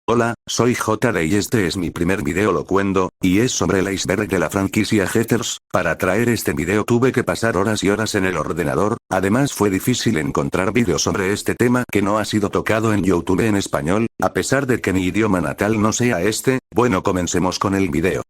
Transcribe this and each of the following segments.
Hola, soy JD y este es mi primer video locuendo, y es sobre el iceberg de la franquicia Heathers. Para traer este video tuve que pasar horas y horas en el ordenador, además fue difícil encontrar vídeos sobre este tema que no ha sido tocado en YouTube en español, a pesar de que mi idioma natal no sea este. Bueno, comencemos con el video.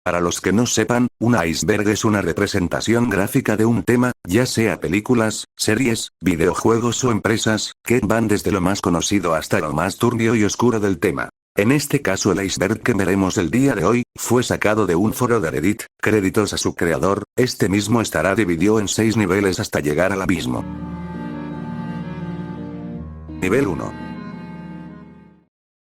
Para los que no sepan, un iceberg es una representación gráfica de un tema, ya sea películas, series, videojuegos o empresas, que van desde lo más conocido hasta lo más turbio y oscuro del tema. En este caso el iceberg que veremos el día de hoy, fue sacado de un foro de Reddit, créditos a su creador, este mismo estará dividido en 6 niveles hasta llegar al abismo. Nivel 1.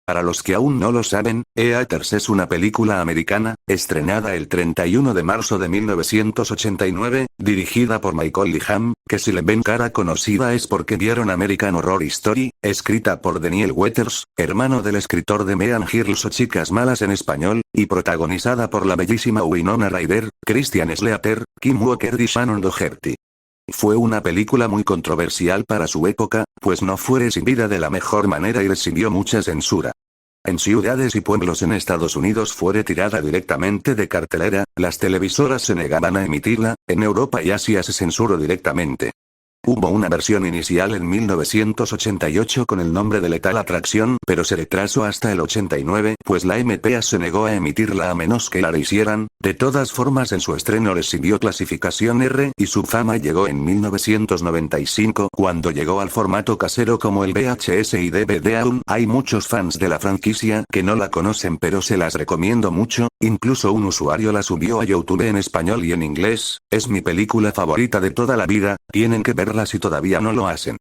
Para los que aún no lo saben, Heathers es una película americana, estrenada el 31 de marzo de 1989, dirigida por Michael Liam, que si le ven cara conocida es porque vieron American Horror Story, escrita por Daniel Waters, hermano del escritor de Mean Girls o Chicas Malas en español, y protagonizada por la bellísima Winona Ryder, Christian Slater, Kim Walker y Shannon Doherty. Fue una película muy controversial para su época, pues no fue recibida de la mejor manera y recibió mucha censura. En ciudades y pueblos en Estados Unidos fue retirada directamente de cartelera, las televisoras se negaban a emitirla, en Europa y Asia se censuró directamente. Hubo una versión inicial en 1988 con el nombre de Lethal Attraction, pero se retrasó hasta el 89, pues la MPA se negó a emitirla a menos que la rehicieran. De todas formas, en su estreno recibió clasificación R, y su fama llegó en 1995, cuando llegó al formato casero como el VHS y DVD. Aún hay muchos fans de la franquicia que no la conocen, pero se las recomiendo mucho, incluso un usuario la subió a YouTube en español y en inglés. Es mi película favorita de toda la vida, tienen que verla si todavía no lo hacen.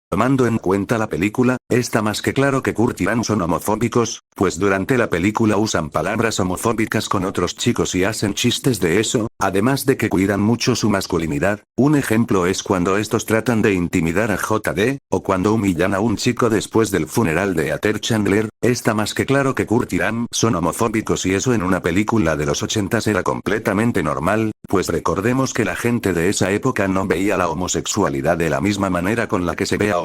Tomando en cuenta la película, está más que claro que Kurt y Ann son homofóbicos, pues durante la película usan palabras homofóbicas con otros chicos y hacen chistes de eso, además de que cuidan mucho su masculinidad. Un ejemplo es cuando estos tratan de intimidar a JD, o cuando humillan a un chico después del funeral de Heather Chandler. Está más que claro que Kurt y Ann son homofóbicos y eso en una película de los 80 era completamente normal, pues recordemos que la gente de esa época no veía la homosexualidad de la misma manera con la que se ve ahora.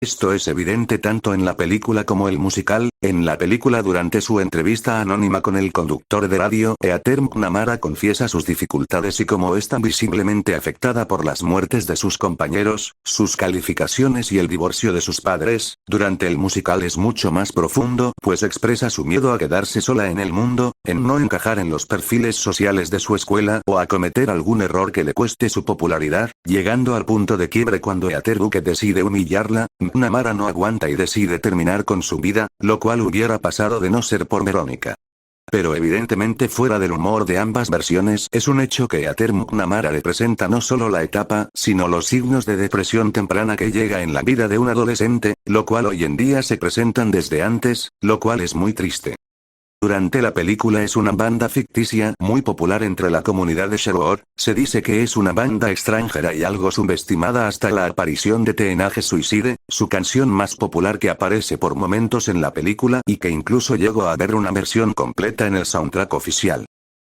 Esto es evidente tanto en la película como el musical. En la película, durante su entrevista anónima con el conductor de radio, Heather McNamara confiesa sus dificultades y cómo está visiblemente afectada por las muertes de sus compañeros, sus calificaciones y el divorcio de sus padres. Durante el musical es mucho más profundo, pues expresa su miedo a quedarse sola en el mundo, en no encajar en los perfiles sociales de su escuela o a cometer algún error que le cueste su popularidad, llegando al punto de quiebre cuando Heather Duke decide humillarla. McNamara no aguanta y decide terminar con su vida, lo cual hubiera pasado de no ser por Verónica. Pero evidentemente, fuera del humor de ambas versiones, es un hecho que Heather McNamara representa no solo la etapa, sino los signos de depresión temprana que llega en la vida de un adolescente, lo cual hoy en día se presentan desde antes, lo cual es muy triste. Durante la película es una banda ficticia muy popular entre la comunidad de Sherwood. Se dice que es una banda extranjera y algo subestimada hasta la aparición de Teenage Suicide, su canción más popular que aparece por momentos en la película y que incluso llegó a ver una versión completa en el soundtrack oficial.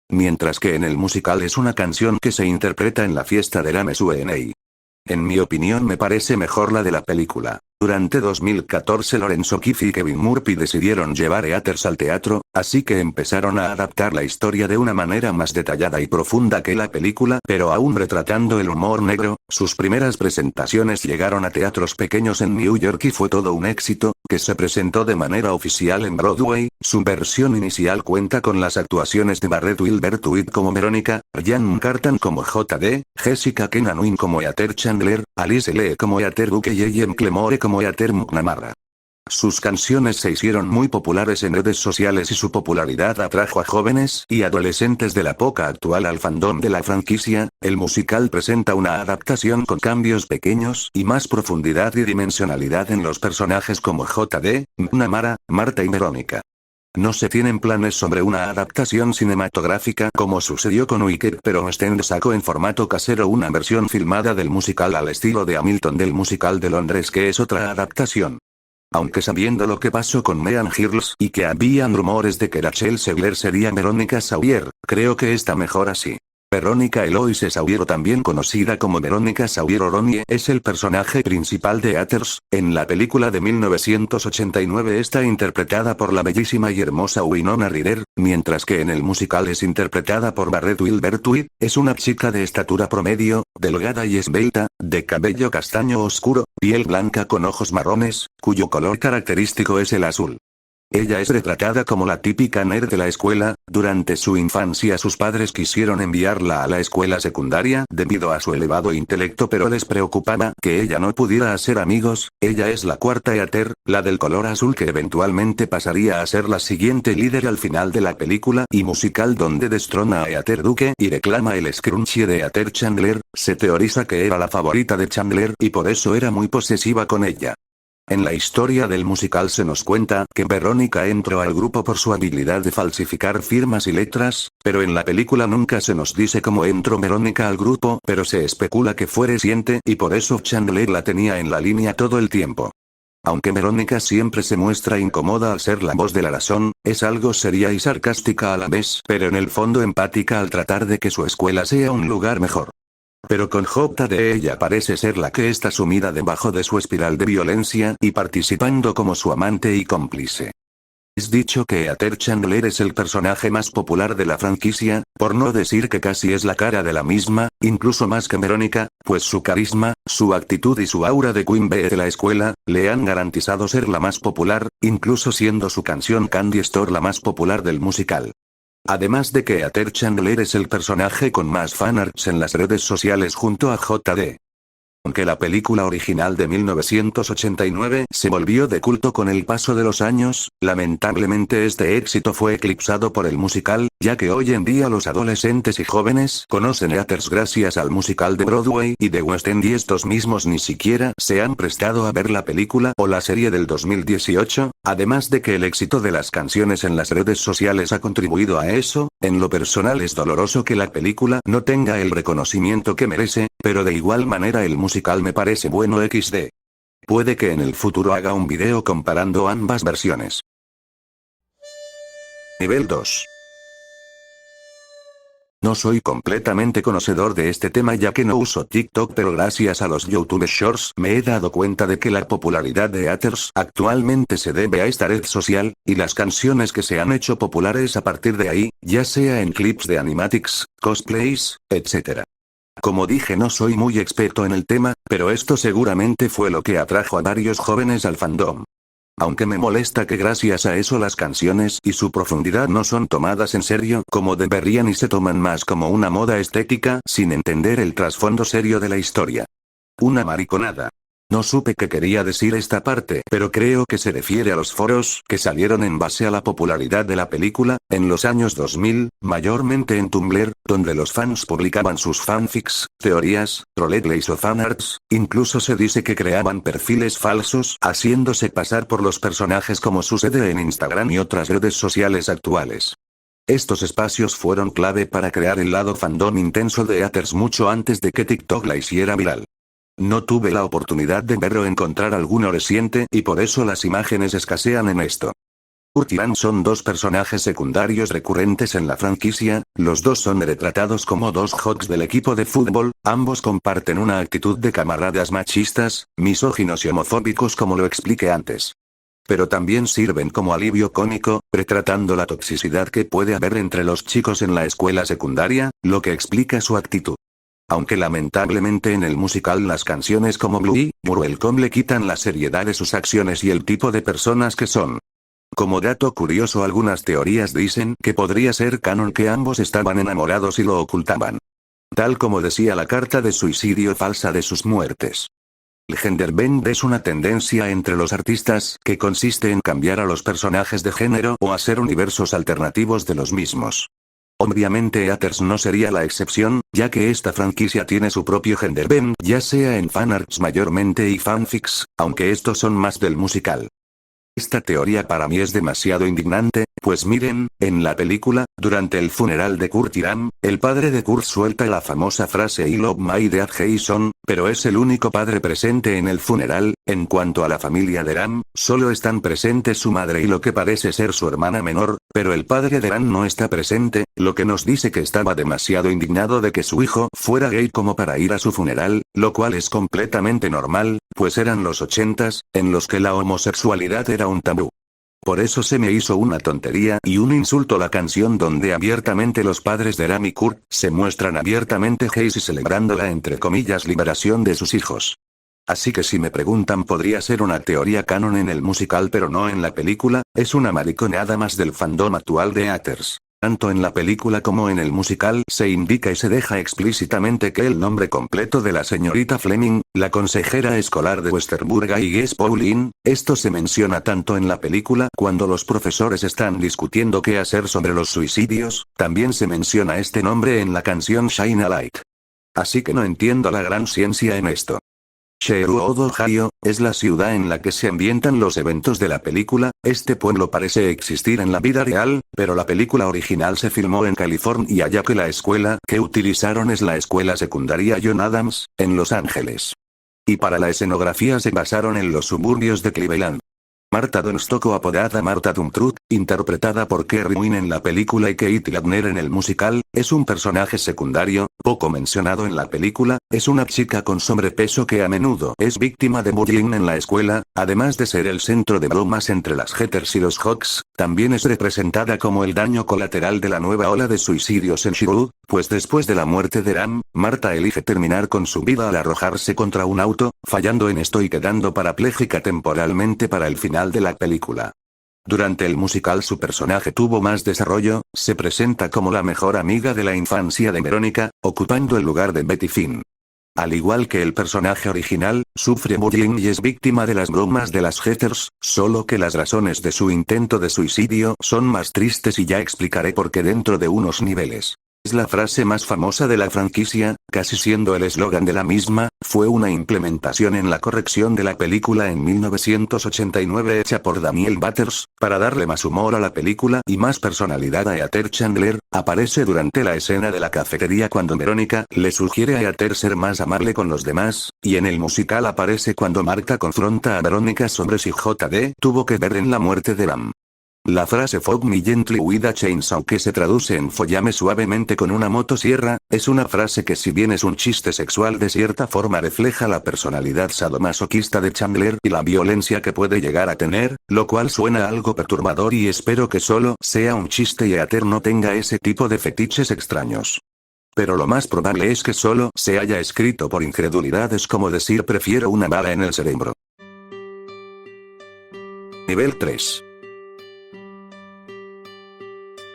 Mientras que en el musical es una canción que se interpreta en la fiesta de la MSUNA. En mi opinión me parece mejor la de la película. Durante 2014 Lorenzo Kiff y Kevin Murphy decidieron llevar Heathers al teatro, así que empezaron a adaptar la historia de una manera más detallada y profunda que la película, pero aún retratando el humor negro. Sus primeras presentaciones llegaron a teatros pequeños en New York y fue todo un éxito, que se presentó de manera oficial en Broadway. Su versión inicial cuenta con las actuaciones de Barrett Wilbertwitt como Verónica, Ryan Cartan como JD, Jessica Kenanwin como Heather Chandler, Alice Lee como Heather Duke y Ellen Clemore como Heather McNamara. Sus canciones se hicieron muy populares en redes sociales y su popularidad atrajo a jóvenes y adolescentes de la época actual al fandom de la franquicia. El musical presenta una adaptación con cambios pequeños y más profundidad y dimensionalidad en los personajes como JD, McNamara, Marta y Verónica. No se tienen planes sobre una adaptación cinematográfica como sucedió con Wicked, pero Stend sacó en formato casero una versión filmada del musical al estilo de Hamilton del musical de Londres, que es otra adaptación. Aunque sabiendo lo que pasó con Mean Girls y que habían rumores de que Rachel Zegler sería Verónica Sawyer, creo que está mejor así. Verónica Eloise Saurier, también conocida como Verónica Saurier-Oronie, es el personaje principal de Ethers. En la película de 1989 está interpretada por la bellísima y hermosa Winona Ryder, mientras que en el musical es interpretada por Barrett Wilbert-Weed. Es una chica de estatura promedio, delgada y esbelta, de cabello castaño oscuro, piel blanca con ojos marrones, cuyo color característico es el azul. Ella es retratada como la típica nerd de la escuela. Durante su infancia sus padres quisieron enviarla a la escuela secundaria debido a su elevado intelecto, pero les preocupaba que ella no pudiera hacer amigos. Ella es la cuarta Éter, la del color azul, que eventualmente pasaría a ser la siguiente líder al final de la película y musical, donde destrona a Éter Duke y reclama el scrunchie de Éter Chandler. Se teoriza que era la favorita de Chandler y por eso era muy posesiva con ella. En la historia del musical se nos cuenta que Verónica entró al grupo por su habilidad de falsificar firmas y letras, pero en la película nunca se nos dice cómo entró Verónica al grupo, pero se especula que fue reciente y por eso Chandler la tenía en la línea todo el tiempo. Aunque Verónica siempre se muestra incómoda al ser la voz de la razón, es algo seria y sarcástica a la vez, pero en el fondo empática al tratar de que su escuela sea un lugar mejor. Pero con JD ella parece ser la que está sumida debajo de su espiral de violencia y participando como su amante y cómplice. Es dicho que Éter Chandler es el personaje más popular de la franquicia, por no decir que casi es la cara de la misma, incluso más que Verónica, pues su carisma, su actitud y su aura de Queen Bee de la escuela, le han garantizado ser la más popular, incluso siendo su canción Candy Store la más popular del musical. Además de que Éter Chandler es el personaje con más fanarts en las redes sociales junto a JD. Aunque la película original de 1989 se volvió de culto con el paso de los años, lamentablemente este éxito fue eclipsado por el musical, ya que hoy en día los adolescentes y jóvenes conocen Ethers gracias al musical de Broadway y de West End, y estos mismos ni siquiera se han prestado a ver la película o la serie del 2018, además de que el éxito de las canciones en las redes sociales ha contribuido a eso. En lo personal es doloroso que la película no tenga el reconocimiento que merece, pero de igual manera el musical me parece bueno XD. Puede que en el futuro haga un video comparando ambas versiones. Nivel 2. No soy completamente conocedor de este tema ya que no uso TikTok, pero gracias a los YouTube Shorts me he dado cuenta de que la popularidad de Ethers actualmente se debe a esta red social, y las canciones que se han hecho populares a partir de ahí, ya sea en clips de animatics, cosplays, etc. Como dije, no soy muy experto en el tema, pero esto seguramente fue lo que atrajo a varios jóvenes al fandom. Aunque me molesta que gracias a eso las canciones y su profundidad no son tomadas en serio como deberían y se toman más como una moda estética sin entender el trasfondo serio de la historia. Una mariconada. No supe qué quería decir esta parte, pero creo que se refiere a los foros que salieron en base a la popularidad de la película, en los años 2000, mayormente en Tumblr, donde los fans publicaban sus fanfics, teorías, roleplays o fanarts. Incluso se dice que creaban perfiles falsos haciéndose pasar por los personajes, como sucede en Instagram y otras redes sociales actuales. Estos espacios fueron clave para crear el lado fandom intenso de Ethers mucho antes de que TikTok la hiciera viral. No tuve la oportunidad de ver o encontrar alguno reciente y por eso las imágenes escasean en esto. Kurt y Van son dos personajes secundarios recurrentes en la franquicia. Los dos son retratados como dos Hawks del equipo de fútbol. Ambos comparten una actitud de camaradas machistas, misóginos y homofóbicos, como lo expliqué antes. Pero también sirven como alivio cómico, retratando la toxicidad que puede haber entre los chicos en la escuela secundaria, lo que explica su actitud. Aunque lamentablemente en el musical las canciones como Blue y Welcome le quitan la seriedad de sus acciones y el tipo de personas que son. Como dato curioso, algunas teorías dicen que podría ser canon que ambos estaban enamorados y lo ocultaban. Tal como decía la carta de suicidio falsa de sus muertes. El genderbend es una tendencia entre los artistas que consiste en cambiar a los personajes de género o hacer universos alternativos de los mismos. Obviamente Ethers no sería la excepción, ya que esta franquicia tiene su propio genderbend, ya sea en fanarts mayormente y fanfics, aunque estos son más del musical. Esta teoría para mí es demasiado indignante, pues miren, en la película, durante el funeral de Kurt Iram, el padre de Kurt suelta la famosa frase I love my dad Jason, pero es el único padre presente en el funeral. En cuanto a la familia de Ram, solo están presentes su madre y lo que parece ser su hermana menor, pero el padre de Ram no está presente, lo que nos dice que estaba demasiado indignado de que su hijo fuera gay como para ir a su funeral, lo cual es completamente normal, pues eran los 80s, en los que la homosexualidad era un tabú. Por eso se me hizo una tontería y un insulto la canción donde abiertamente los padres de Ram y Kurt se muestran abiertamente gays y celebrando la entre comillas liberación de sus hijos. Así que si me preguntan, podría ser una teoría canon en el musical pero no en la película, es una mariconeada más del fandom actual de Haters. Tanto en la película como en el musical se indica y se deja explícitamente que el nombre completo de la señorita Fleming, la consejera escolar de Westerburg es Pauline, esto se menciona tanto en la película cuando los profesores están discutiendo qué hacer sobre los suicidios, también se menciona este nombre en la canción Shine a Light. Así que no entiendo la gran ciencia en esto. Sherwood, Ohio, es la ciudad en la que se ambientan los eventos de la película. Este pueblo parece existir en la vida real, pero la película original se filmó en California ya que la escuela que utilizaron es la escuela secundaria John Adams, en Los Ángeles. Y para la escenografía se basaron en los suburbios de Cleveland. Martha Dunstock o apodada Martha Dumtrut, interpretada por Kerry Wynn en la película y Kate Ladner en el musical, es un personaje secundario, poco mencionado en la película, es una chica con sobrepeso que a menudo es víctima de bullying en la escuela, además de ser el centro de bromas entre las Haters y los Hawks, también es representada como el daño colateral de la nueva ola de suicidios en Sherwood, pues después de la muerte de Ram, Martha elige terminar con su vida al arrojarse contra un auto, fallando en esto y quedando parapléjica temporalmente para el final de la película. Durante el musical su personaje tuvo más desarrollo, se presenta como la mejor amiga de la infancia de Verónica, ocupando el lugar de Betty Finn. Al igual que el personaje original, sufre bullying y es víctima de las bromas de las Haters, solo que las razones de su intento de suicidio son más tristes y ya explicaré por qué dentro de unos niveles. Es la frase más famosa de la franquicia, casi siendo el eslogan de la misma, fue una implementación en la corrección de la película en 1989 hecha por Daniel Butters, para darle más humor a la película y más personalidad a Heather Chandler, aparece durante la escena de la cafetería cuando Verónica le sugiere a Heather ser más amable con los demás, y en el musical aparece cuando Martha confronta a Verónica sobre si JD tuvo que ver en la muerte de Ram. La frase "Fuck me gently with a chainsaw", que se traduce en "follame suavemente con una motosierra", es una frase que si bien es un chiste sexual de cierta forma refleja la personalidad sadomasoquista de Chandler y la violencia que puede llegar a tener, lo cual suena algo perturbador y espero que solo sea un chiste y Heather no tenga ese tipo de fetiches extraños. Pero lo más probable es que solo se haya escrito por incredulidad, es como decir prefiero una bala en el cerebro. Nivel 3.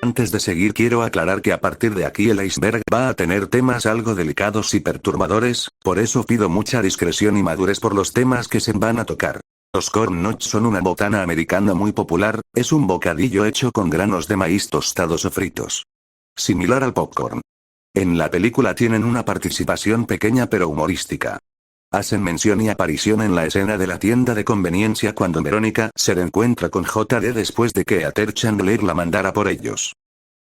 Antes de seguir quiero aclarar que a partir de aquí el iceberg va a tener temas algo delicados y perturbadores, por eso pido mucha discreción y madurez por los temas que se van a tocar. Los corn nuts son una botana americana muy popular, es un bocadillo hecho con granos de maíz tostados o fritos. Similar al popcorn. En la película tienen una participación pequeña pero humorística. Hacen mención y aparición en la escena de la tienda de conveniencia cuando Verónica se reencuentra con JD después de que Heather Chandler la mandara por ellos.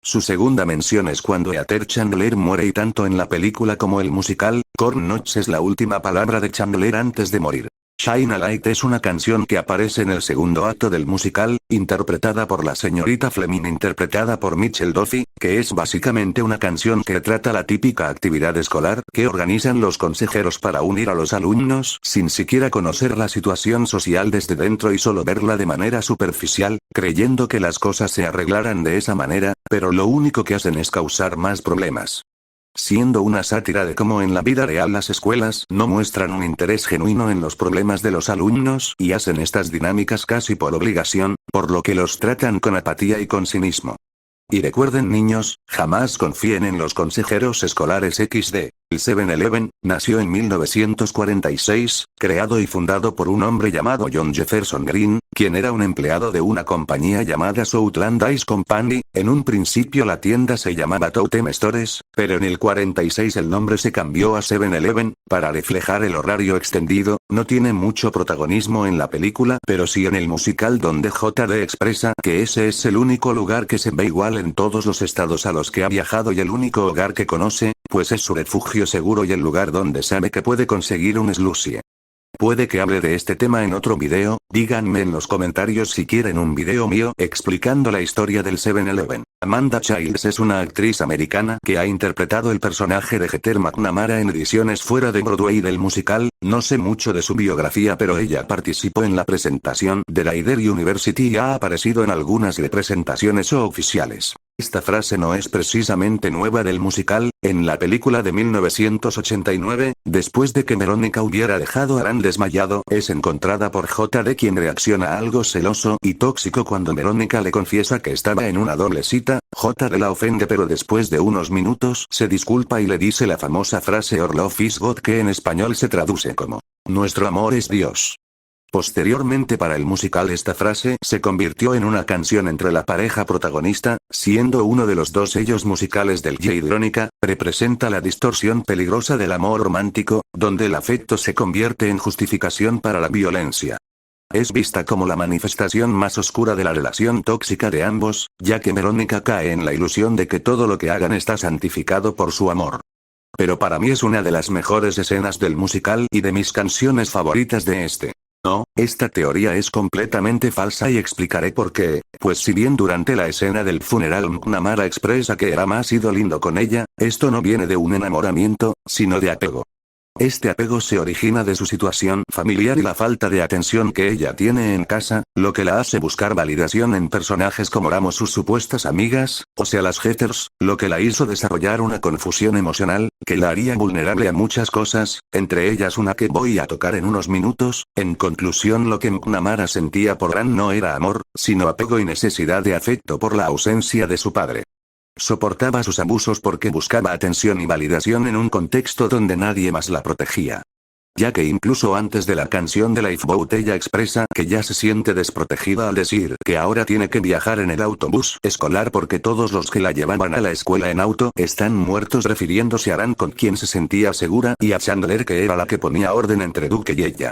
Su segunda mención es cuando Heather Chandler muere y tanto en la película como el musical, corn nuts es la última palabra de Chandler antes de morir. Shine a Light es una canción que aparece en el segundo acto del musical, interpretada por la señorita Fleming interpretada por Michelle Duffy, que es básicamente una canción que trata la típica actividad escolar que organizan los consejeros para unir a los alumnos sin siquiera conocer la situación social desde dentro y solo verla de manera superficial, creyendo que las cosas se arreglarán de esa manera, pero lo único que hacen es causar más problemas. Siendo una sátira de cómo en la vida real las escuelas no muestran un interés genuino en los problemas de los alumnos y hacen estas dinámicas casi por obligación, por lo que los tratan con apatía y con cinismo. Y recuerden niños, jamás confíen en los consejeros escolares XD. El 7-Eleven nació en 1946, creado y fundado por un hombre llamado John Jefferson Green, quien era un empleado de una compañía llamada Southland Ice Company. En un principio la tienda se llamaba Totem Stores, pero en el 46 el nombre se cambió a 7-Eleven, para reflejar el horario extendido. No tiene mucho protagonismo en la película, pero sí en el musical, donde J.D. expresa que ese es el único lugar que se ve igual en todos los estados a los que ha viajado y el único hogar que conoce, pues es su refugio seguro y el lugar donde sabe que puede conseguir un slushy. Puede que hable de este tema en otro video. Díganme en los comentarios si quieren un video mío explicando la historia del 7-Eleven. Amanda Childs es una actriz americana que ha interpretado el personaje de Heather McNamara en ediciones fuera de Broadway del musical. No sé mucho de su biografía, pero ella participó en la presentación de Rider University y ha aparecido en algunas representaciones oficiales. Esta frase no es precisamente nueva del musical. En la película de 1989, después de que Verónica hubiera dejado a Aran desmayado, es encontrada por J.D., quien reacciona algo celoso y tóxico cuando Verónica le confiesa que estaba en una doble cita. J.D. la ofende, pero después de unos minutos se disculpa y le dice la famosa frase "Our love is God", que en español se traduce como "Nuestro amor es Dios". Posteriormente, para el musical, esta frase se convirtió en una canción entre la pareja protagonista, siendo uno de los dos sellos musicales del J. Verónica. Representa la distorsión peligrosa del amor romántico, donde el afecto se convierte en justificación para la violencia. Es vista como la manifestación más oscura de la relación tóxica de ambos, ya que Verónica cae en la ilusión de que todo lo que hagan está santificado por su amor. Pero para mí es una de las mejores escenas del musical y de mis canciones favoritas de este. No, esta teoría es completamente falsa y explicaré por qué. Pues si bien durante la escena del funeral McNamara expresa que Aram ha sido lindo con ella, esto no viene de un enamoramiento, sino de apego. Este apego se origina de su situación familiar y la falta de atención que ella tiene en casa, lo que la hace buscar validación en personajes como Ramos, sus supuestas amigas, o sea las Heathers, lo que la hizo desarrollar una confusión emocional, que la haría vulnerable a muchas cosas, entre ellas una que voy a tocar en unos minutos. En conclusión, lo que McNamara sentía por Aran no era amor, sino apego y necesidad de afecto por la ausencia de su padre. Soportaba sus abusos porque buscaba atención y validación en un contexto donde nadie más la protegía. Ya que incluso antes de la canción de Lifeboat ella expresa que ya se siente desprotegida al decir que ahora tiene que viajar en el autobús escolar porque todos los que la llevaban a la escuela en auto están muertos, refiriéndose a Aran, con quien se sentía segura, y a Chandler, que era la que ponía orden entre Duke y ella.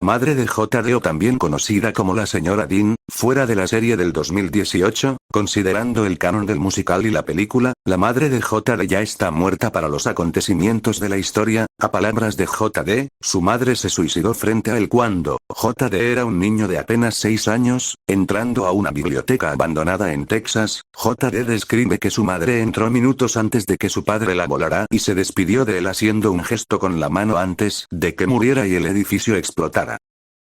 Madre de J.D., o también conocida como la señora Dean, fuera de la serie del 2018, considerando el canon del musical y la película, la madre de J.D. ya está muerta para los acontecimientos de la historia. A palabras de J.D., su madre se suicidó frente a él cuando J.D. era un niño de apenas 6 años, entrando a una biblioteca abandonada en Texas. J.D. describe que su madre entró minutos antes de que su padre la volara y se despidió de él haciendo un gesto con la mano antes de que muriera y el edificio explotara.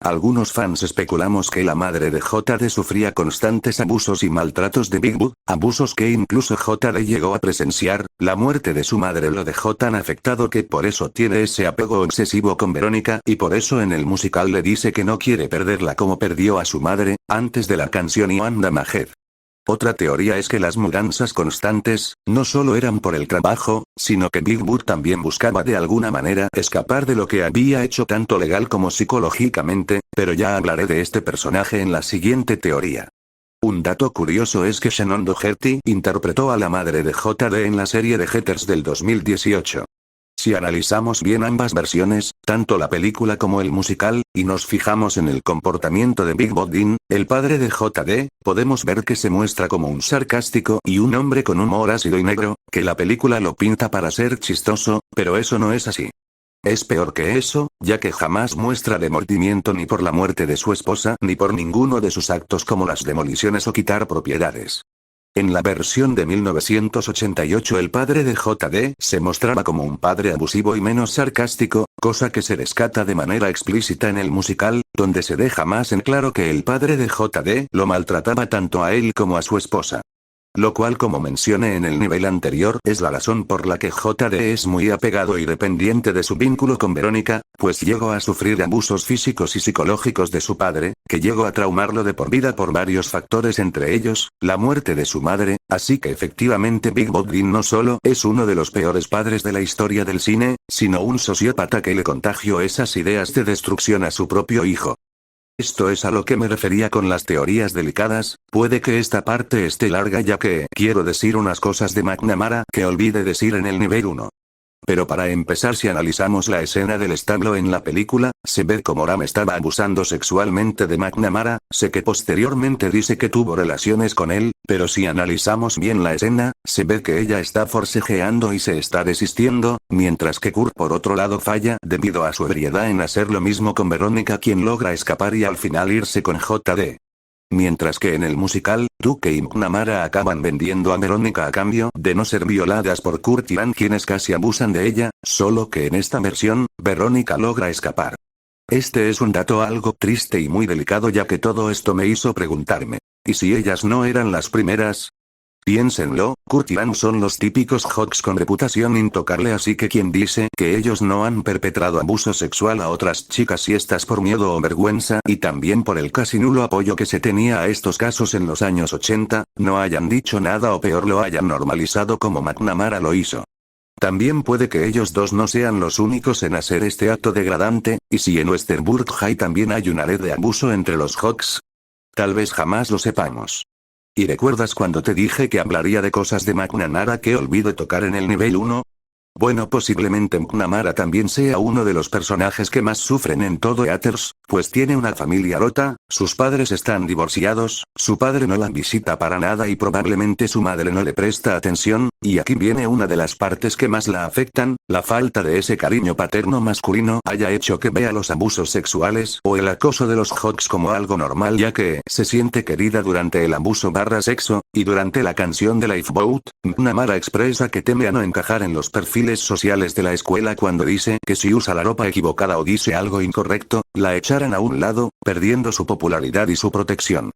Algunos fans especulamos que la madre de J.D. sufría constantes abusos y maltratos de Big Bud, abusos que incluso J.D. llegó a presenciar. La muerte de su madre lo dejó tan afectado que por eso tiene ese apego obsesivo con Verónica, y por eso en el musical le dice que no quiere perderla como perdió a su madre, antes de la canción Iwanda Majed. Otra teoría es que las mudanzas constantes, no solo eran por el trabajo, sino que Big Bud también buscaba de alguna manera escapar de lo que había hecho tanto legal como psicológicamente, pero ya hablaré de este personaje en la siguiente teoría. Un dato curioso es que Shannon Doherty interpretó a la madre de J.D. en la serie de Heathers del 2018. Si analizamos bien ambas versiones, tanto la película como el musical, y nos fijamos en el comportamiento de Big Bud Dean, el padre de J.D., podemos ver que se muestra como un sarcástico y un hombre con humor ácido y negro, que la película lo pinta para ser chistoso, pero eso no es así. Es peor que eso, ya que jamás muestra remordimiento ni por la muerte de su esposa ni por ninguno de sus actos como las demoliciones o quitar propiedades. En la versión de 1988 el padre de J.D. se mostraba como un padre abusivo y menos sarcástico, cosa que se rescata de manera explícita en el musical, donde se deja más en claro que el padre de J.D. lo maltrataba tanto a él como a su esposa. Lo cual, como mencioné en el nivel anterior, es la razón por la que JD es muy apegado y dependiente de su vínculo con Verónica, pues llegó a sufrir abusos físicos y psicológicos de su padre, que llegó a traumarlo de por vida por varios factores, entre ellos, la muerte de su madre, así que efectivamente Big Bob Dean no solo es uno de los peores padres de la historia del cine, sino un sociópata que le contagió esas ideas de destrucción a su propio hijo. Esto es a lo que me refería con las teorías delicadas. Puede que esta parte esté larga, ya que quiero decir unas cosas de McNamara que olvidé decir en el nivel 1. Pero para empezar, si analizamos la escena del establo en la película, se ve como Ram estaba abusando sexualmente de McNamara. Sé que posteriormente dice que tuvo relaciones con él, pero si analizamos bien la escena, se ve que ella está forcejeando y se está desistiendo, mientras que Kurt por otro lado falla debido a su ebriedad en hacer lo mismo con Verónica, quien logra escapar y al final irse con JD. Mientras que en el musical, Duke y McNamara acaban vendiendo a Verónica a cambio de no ser violadas por Kurt y Van, quienes casi abusan de ella, solo que en esta versión, Verónica logra escapar. Este es un dato algo triste y muy delicado, ya que todo esto me hizo preguntarme, ¿y si ellas no eran las primeras? Piénsenlo, Kurt y Van son los típicos jocks con reputación intocable, así que quien dice que ellos no han perpetrado abuso sexual a otras chicas, si estas por miedo o vergüenza, y también por el casi nulo apoyo que se tenía a estos casos en los años 80, no hayan dicho nada o peor lo hayan normalizado como McNamara lo hizo. También puede que ellos dos no sean los únicos en hacer este acto degradante, y si en Westernburg High también hay una red de abuso entre los jocks. Tal vez jamás lo sepamos. ¿Y recuerdas cuando te dije que hablaría de cosas de McNamara que olvidé tocar en el nivel 1? Bueno, posiblemente McNamara también sea uno de los personajes que más sufren en todo Eaters, pues tiene una familia rota, sus padres están divorciados, su padre no la visita para nada y probablemente su madre no le presta atención, y aquí viene una de las partes que más la afectan: la falta de ese cariño paterno masculino haya hecho que vea los abusos sexuales o el acoso de los jocks como algo normal, ya que se siente querida durante el abuso / sexo, y durante la canción de Lifeboat, McNamara expresa que teme a no encajar en los perfiles sociales de la escuela cuando dice que si usa la ropa equivocada o dice algo incorrecto, la echarán a un lado, perdiendo su popularidad y su protección.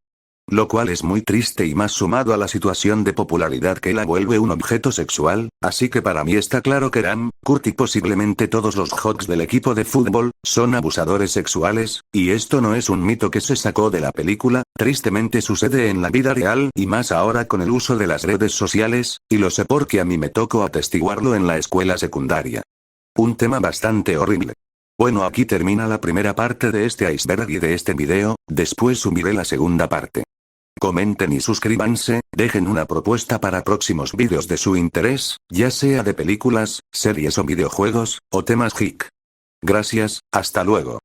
Lo cual es muy triste, y más sumado a la situación de popularidad que la vuelve un objeto sexual, así que para mí está claro que Ram, Kurt y posiblemente todos los jocks del equipo de fútbol, son abusadores sexuales, y esto no es un mito que se sacó de la película, tristemente sucede en la vida real y más ahora con el uso de las redes sociales, y lo sé porque a mí me tocó atestiguarlo en la escuela secundaria. Un tema bastante horrible. Bueno, aquí termina la primera parte de este iceberg y de este video, después subiré la segunda parte. Comenten y suscríbanse, dejen una propuesta para próximos vídeos de su interés, ya sea de películas, series o videojuegos, o temas geek. Gracias, hasta luego.